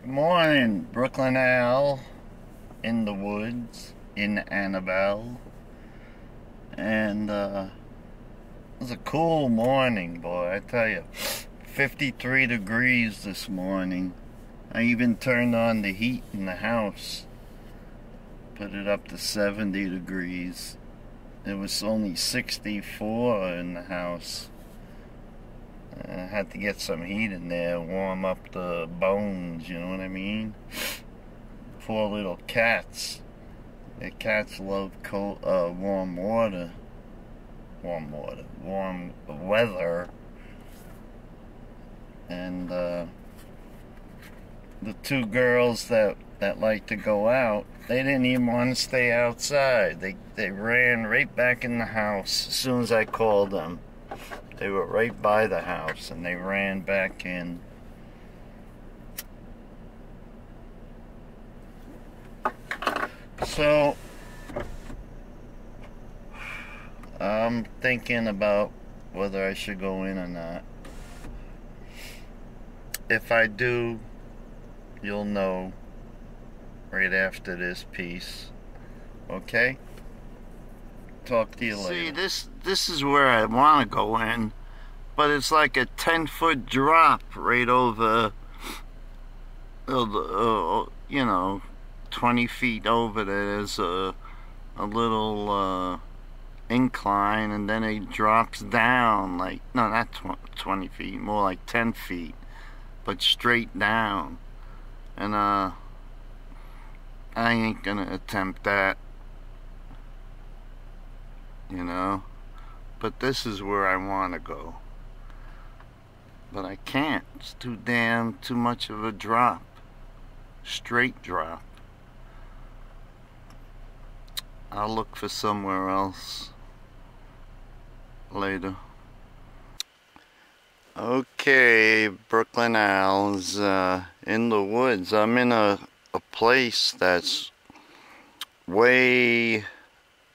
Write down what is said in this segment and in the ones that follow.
Morning, Brooklyn Al, in the woods, in Annabelle. And it was a cool morning, boy, I tell you. 53 degrees this morning. I even turned on the heat in the house. Put it up to 70 degrees. It was only 64 in the house. I had to get some heat in there, warm up the bones, you know what I mean? Poor little cats. The cats love cold, warm water. Warm weather. And the two girls that like to go out, they didn't even want to stay outside. They ran right back in the house as soon as I called them. They were right by the house and they ran back in. So I'm thinking about whether I should go in or not. If I do, you'll know right after this piece. Okay? Talk to you later. See, this is where I want to go in, but it's like a 10-foot drop right over, you know, 20 feet over there's a little incline, and then it drops down like, no, not 20 feet, more like 10 feet, but straight down. And I ain't gonna attempt that, you know, but this is where I want to go, but I can't. It's too much of a drop, straight drop. I'll look for somewhere else later. Okay, Brooklyn Al's in the woods. I'm in a place that's way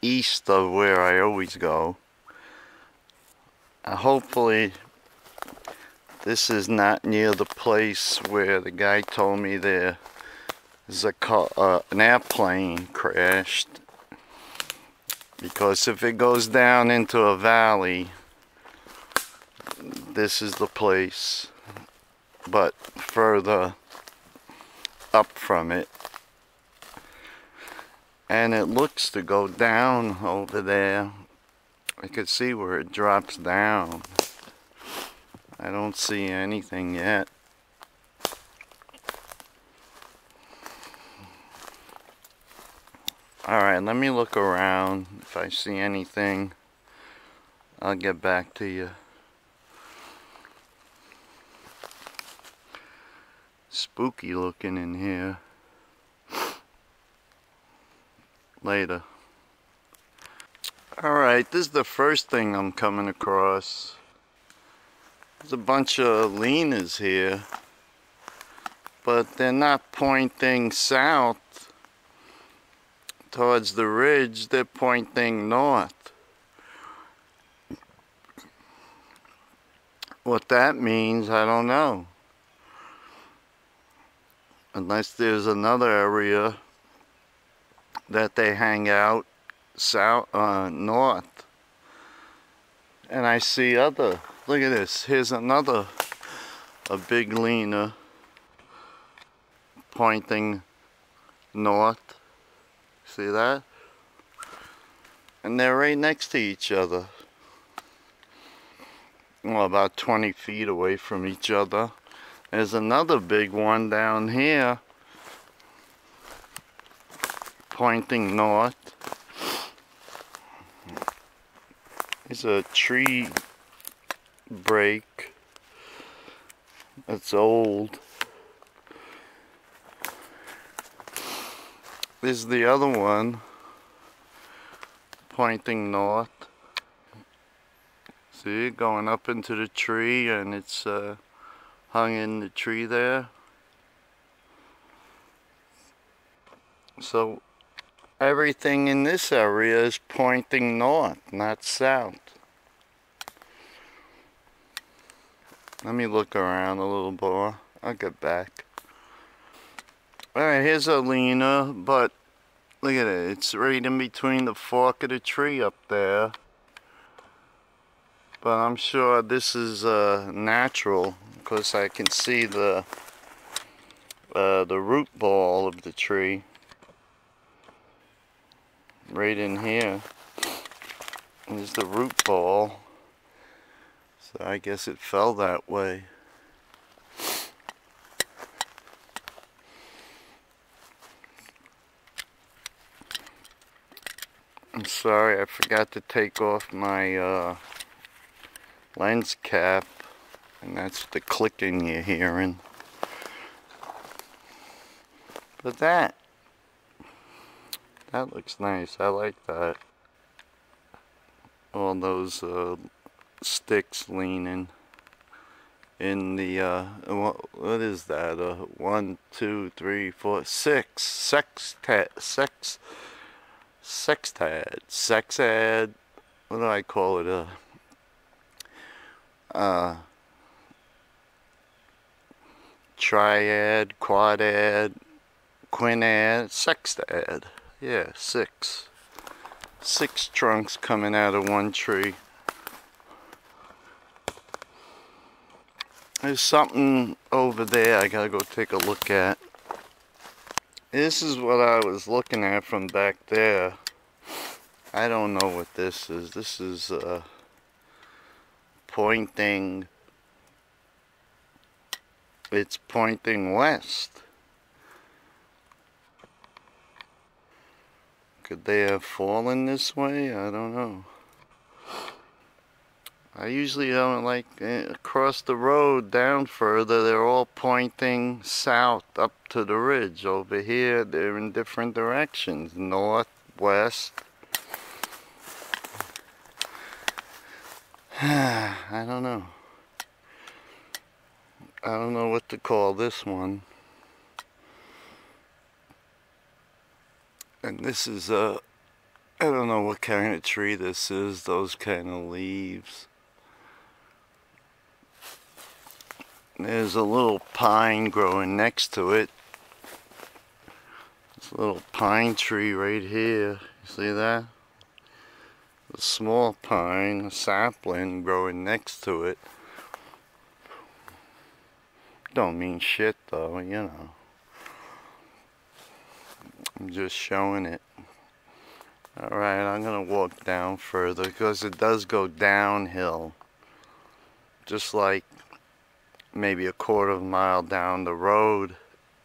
east of where I always go. Hopefully this is not near the place where the guy told me there's an airplane crashed, because if it goes down into a valley, this is the place, but further up from it. And it looks to go down over there. I could see where it drops down. I don't see anything yet. Alright, let me look around. If I see anything, I'll get back to you. Spooky looking in here. Later. Alright, this is the first thing I'm coming across. There's a bunch of lemurs here, but they're not pointing south towards the ridge, they're pointing north. What that means, I don't know. Unless there's another area that they hang out south, north. And I see other, look at this, here's a big lemur pointing north. See that? And they're right next to each other. Well, about 20 feet away from each other. There's another big one down here pointing north. There's a tree break that's old. This is the other one pointing north. See it going up into the tree, and it's hung in the tree there. So everything in this area is pointing north, not south. Let me look around a little more. I'll get back. Alright, here's Alina, but look at it. It's right in between the fork of the tree up there. But I'm sure this is natural because I can see the root ball of the tree right in here. There's the root ball. So I guess it fell that way. I'm sorry, I forgot to take off my lens cap, and that's the clicking you're hearing. But that looks nice. I like that. All those sticks leaning in the what is that? 1, 2, 3, 4, 6 sextad. What do I call it? Triad, quadad, quinad, sextad. Yeah, 6. 6 trunks coming out of one tree. There's something over there I gotta go take a look at. This is what I was looking at from back there. I don't know what this is. This is pointing. It's pointing west. Could they have fallen this way? I don't know. I usually don't like across the road down further. They're all pointing south up to the ridge. Over here they're in different directions. North, west. I don't know. I don't know what to call this one. And this is I don't know what kind of tree this is. Those kind of leaves. There's a little pine growing next to it. This little pine tree right here. You see that? A small pine, a sapling growing next to it. Don't mean shit though, you know. I'm just showing it. Alright, I'm gonna walk down further because it does go downhill. Just like maybe a quarter of a mile down the road,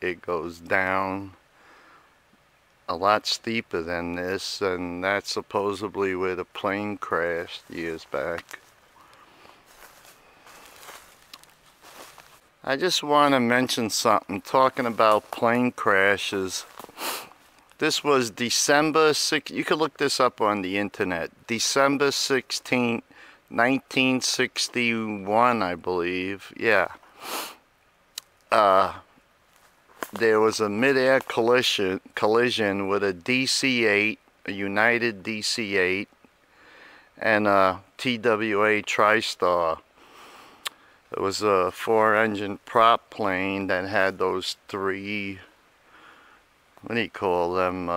it goes down a lot steeper than this, and that's supposedly where the plane crashed years back. I just want to mention something, talking about plane crashes. This was December 6th, you can look this up on the internet, December 16th, 1961, I believe. Yeah. There was a mid-air collision with a DC-8, a United DC-8, and a TWA TriStar. It was a 4-engine prop plane that had those 3, what do you call them,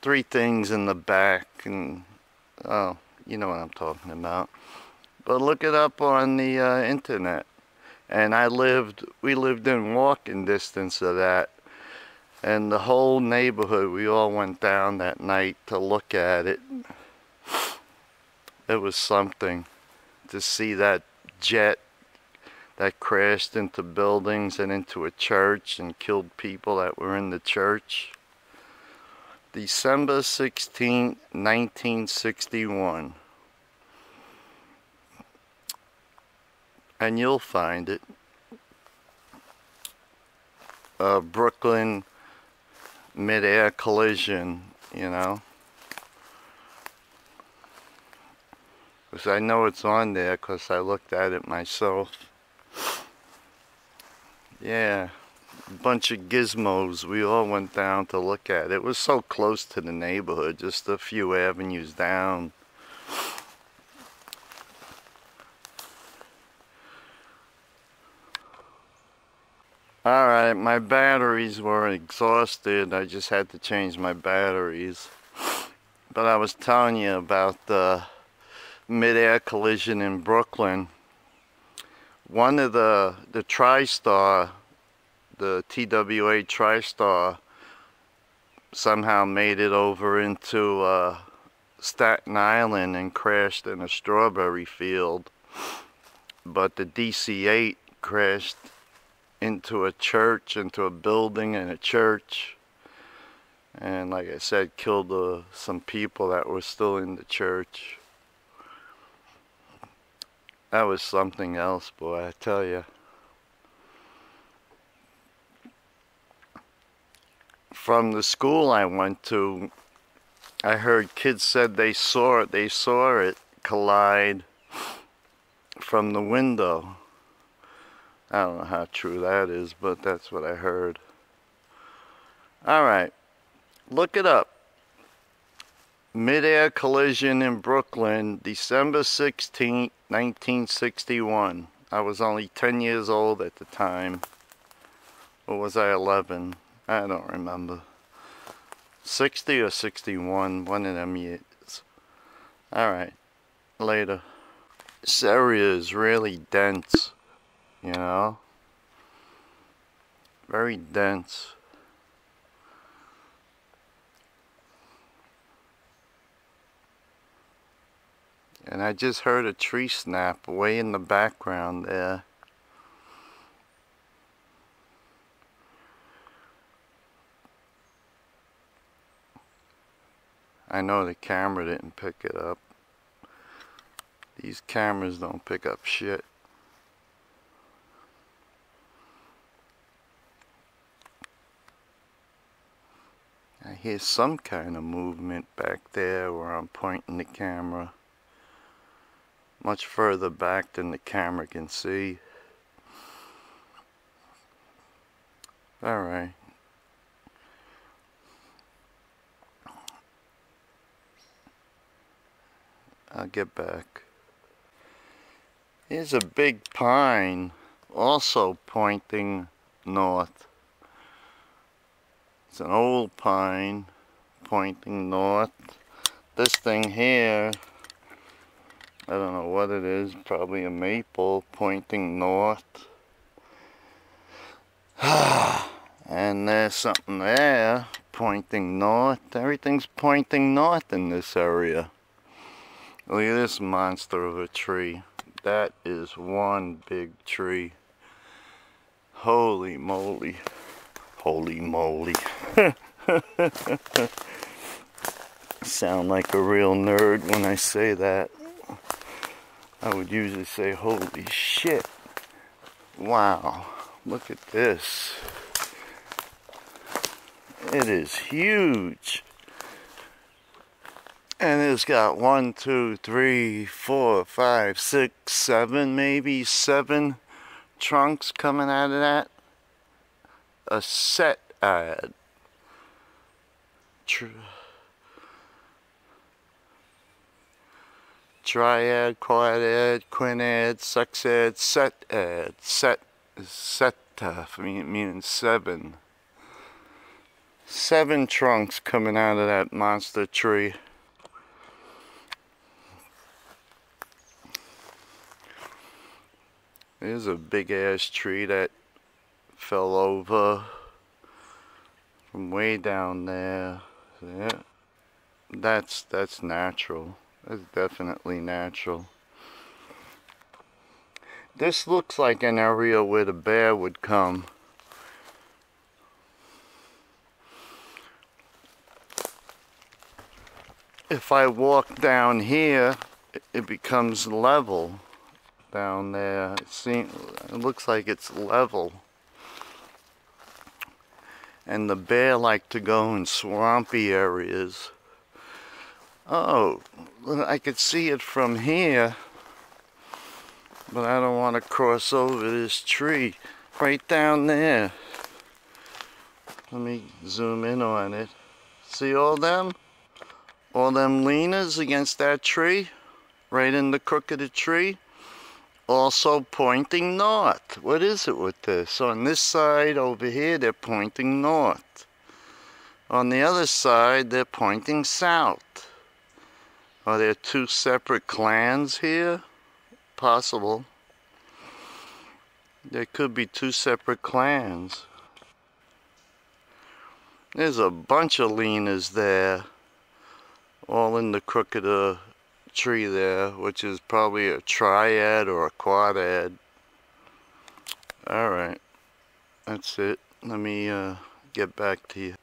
3 things in the back, and oh, you know what I'm talking about. But look it up on the internet. And we lived in walking distance of that. And the whole neighborhood, we all went down that night to look at it. It was something to see that jet that crashed into buildings and into a church and killed people that were in the church. December 16, 1961. And you'll find it. Brooklyn mid-air collision, you know. Because I know it's on there because I looked at it myself. Yeah, a bunch of gizmos. We all went down to look at it. It was so close to the neighborhood, just a few avenues down. Alright, my batteries were exhausted. I just had to change my batteries. But I was telling you about the mid-air collision in Brooklyn. One of the TriStar, the TWA TriStar, somehow made it over into Staten Island and crashed in a strawberry field. But the DC-8 crashed into a church, into a building in a church. And like I said, killed some people that were still in the church. That was something else, boy, I tell you. From the school I went to, I heard kids said they saw it collide from the window. I don't know how true that is, but that's what I heard. Alright, look it up. Mid-air collision in Brooklyn, December 16th, 1961. I was only 10 years old at the time. Or was I 11? I don't remember. 60 or 61, one of them years. Alright, later. This area is really dense, you know? Very dense. And I just heard a tree snap way in the background there. I know the camera didn't pick it up. These cameras don't pick up shit. I hear some kind of movement back there where I'm pointing the camera. Much further back than the camera can see. Alright. I'll get back. Here's a big pine also pointing north. It's an old pine pointing north. This thing here, I don't know what it is, probably a maple pointing north. And there's something there pointing north. Everything's pointing north in this area. Look at this monster of a tree. That is one big tree. Holy moly. Holy moly. Sound like a real nerd when I say that. I would usually say, holy shit. Wow. Look at this. It is huge. And it's got 1, 2, 3, 4, 5, 6, 7, maybe 7 trunks coming out of that. A set ad. Triad, quadad, quinad, sexad, setad. Seta, meaning 7. 7 trunks coming out of that monster tree. There's a big ass tree that fell over from way down there. Yeah. That's natural. That's definitely natural. This looks like an area where the bear would come. If I walk down here, it becomes level. Down there, it looks like it's level. And the bear like to go in swampy areas. Oh, I could see it from here, but I don't want to cross over this tree. Right down there. Let me zoom in on it. See all them? All them leaners against that tree? Right in the crook of the tree? also pointing north. What is it with this? On this side over here, they're pointing north. On the other side, they're pointing south. Are there two separate clans here? Possible. There could be two separate clans. There's a bunch of Lenas there, all in the crook of the tree there, which is probably a triad or a quadad. Alright, that's it. Let me get back to you.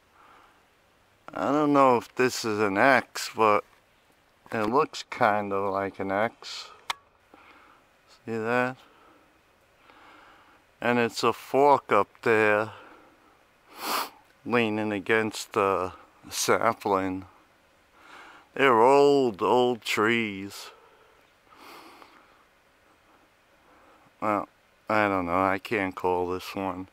I don't know if this is an X, but it looks kind of like an X. See that? And it's a fork up there leaning against the sapling. They're old trees. Well, I don't know. I can't call this one.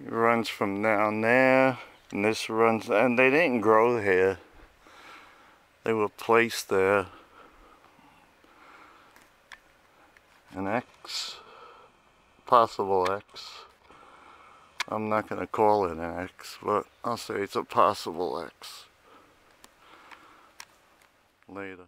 It runs from down there, and this runs, and they didn't grow here. They were placed there. An X, possible X. I'm not going to call it an X, but I'll say it's a possible X. Later.